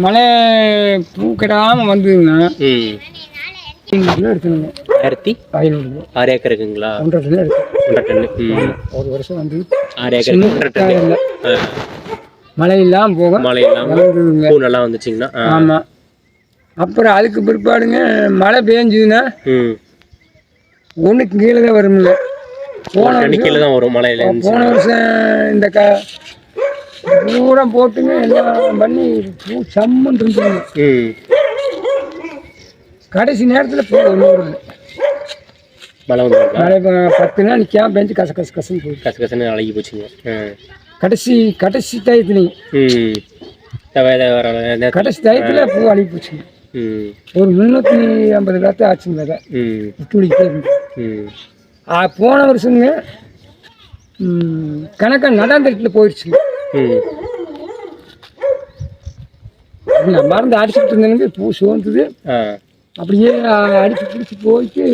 மழை பூக்கிடாமல் வந்ததுன்னா எடுத்துங்க 1500 6 ஏக்கருக்குங்களா? 1.5 டன் எடுத்து 1.5 டன். ஒரு வருஷம் வந்து 6 ஏக்கருக்கு மழை இல்லாமல் போக மழை இல்லாமல் பூ நல்லா வந்துச்சுங்கன்னா. ஆமாம். அப்புறம் அதுக்கு பிற்பாடுங்க மழை பெஞ்சுதுன்னா ஒன்றுக்கு கீழே தான் வரும்ல. போன கீழே தான் வரும் மழையில. போன வருஷம் இந்த பூரா போட்டுங்க எல்லாம் பண்ணி பூ சம்மன் இருந்துங்க. கடைசி நேரத்தில் பூ ஒன்று மழை வந்து மழை 10 நாள் நிற்காம பெஞ்சு கசன்னு போய் கசன்னு அழகி போச்சுங்க. கடைசி டயத்துலையும் கடைசி டயத்தில் பூ அழுகி போச்சுங்க. ஒரு 350 காத்து ஆச்சுங்க. அதை விட்டுடிக்கிட்டே இருந்து போன வருஷங்க கணக்காக நடாந்தட்டில் போயிடுச்சுங்க. மருந்து அடிச்சுட்டு இருந்தேனுங்க. பூ சோர்ந்துது. அப்படியே அடிச்சு பிடிச்சி போயிட்டு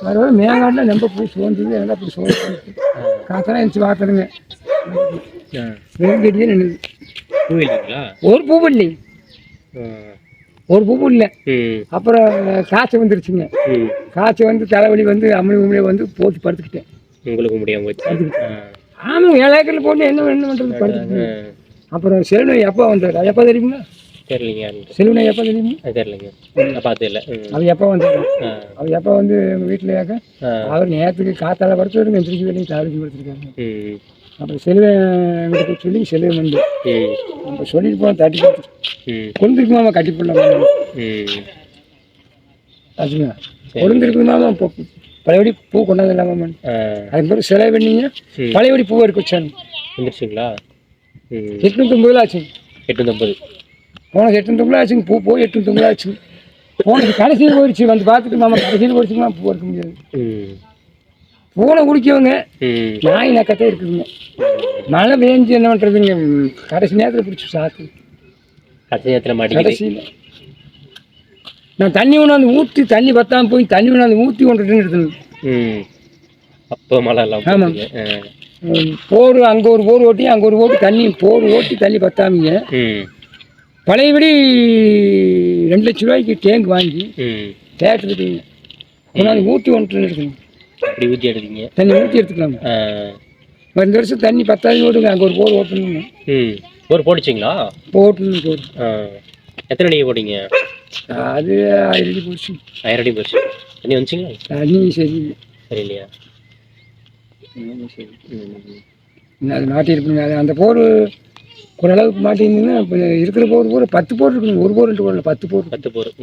அதோட மேங்காட்டில் ரொம்ப பூ சோர்ந்துது. எல்லாம் அப்படி சோர்ந்து காத்தெல்லாம் எழுந்துச்சு பார்த்தனுங்க. வெறுங்கட்டியே நின்றுது. ஒரு பூ இல்லை, ஒரு பூ இல்லை. அப்புறம் காய்ச்சல் வந்துருச்சுங்க. காய்ச்சல் வந்து தலைவலி வந்து அம்மளி வந்து போட்டு படுத்துக்கிட்டேன். உங்களுக்கு முடியாம போச்சு. ஆமாம், 7 ஏக்கரில் போட்டு என்ன பண்ணுறது படுத்துக்கிட்டேன். அப்புறம் செல்வனை எப்போ வந்தார்? எப்போ தெரியுங்களா? தெரியலைங்க. செல்வனை எப்போ தெரியுமா? தெரியலைங்க, பார்த்து இல்லை. அது எப்போ வந்தார்? அவர் எப்போ வந்து எங்கள் வீட்டில் ஏக்க அவர் நேரத்துக்கு காத்தால படுத்துருங்க, எந்திரிச்சு வேலையும் தாளிச்சு படுத்துருக்காங்க. அப்புறம் செல்வன் எங்கிட்ட சொல்லி செல்வன் வந்து நம்ம சொல்லிட்டு போனால் தட்டி கொடுத்துட்டு கொழுந்திருக்குமாமா கட்டி போடலாம் ஆச்சுங்க. கொழுந்திருக்குமாமா பழையபடி பூ கொண்டாந்து இல்லாம அதுக்கு பிறகு சிலை பண்ணிங்க பழையபடி பூ இருக்கு வச்சாங்க. வந்துருச்சுங்களா? 850 ஆச்சுங்க. 850 போனது 850 ஆச்சுங்க. பூ போய் 850 ஆச்சுங்க. போனது கடைசியில் போயிடுச்சு. வந்து பார்த்துட்டு மாமா கடைசியில் போயிடுச்சுமா பூ இருக்க முடியாது. பூனை குடிக்கவங்க நாய் நக்கத்தே இருக்குதுங்க. மழை பெஞ்சு என்ன பண்ணுறதுங்க? கடைசி நேரத்தில் பிடிச்சி சாத்து கடைசி நேரத்தில் கடைசியில் நான் தண்ணி கொண்டாந்து ஊற்றி தண்ணி பத்தாமல் போய் தண்ணி கொண்டாந்து ஊற்றி 1 டன் எடுத்துங்க. அப்போ மழை எல்லாம். ஆமாம், போர் அங்கே ஒரு போர் ஓட்டி அங்கே ஒரு போட்டு தண்ணி போர் ஓட்டி தண்ணி பத்தாமீங்க. பழையபடி 2 லட்ச ரூபாய்க்கு டேங்க் வாங்கி தேட்டருக்கு கொண்டாந்து ஊற்றி 1 டன் எடுத்துங்க. அப்படி ஊற்றி எடுத்தீங்க? தண்ணி ஊற்றி எடுத்துக்கலாங்க. இந்த வருஷம் தண்ணி 10,000 ஓடுங்க. அங்கே ஒரு போர் ஓட்டணுங்க. போர் போட்டுச்சிங்களா? போட்டணும் போர். எத்தனை அடி போட்டீங்க? அது 1000 அடி போச்சு. 1000 அடி போச்சு. தண்ணி வந்துச்சிங்களா? தண்ணி சரியில்லை. சரியில்லையா? சரி, அது மாட்டியிருக்குங்க. அது அந்த போர் ஓரளவுக்கு மாட்டியிருந்தீங்கன்னா இப்போ இருக்கிற போர் 10 போர் இருக்குங்க. ஒரு போர் 2 போர் இல்லை, 10 போர்.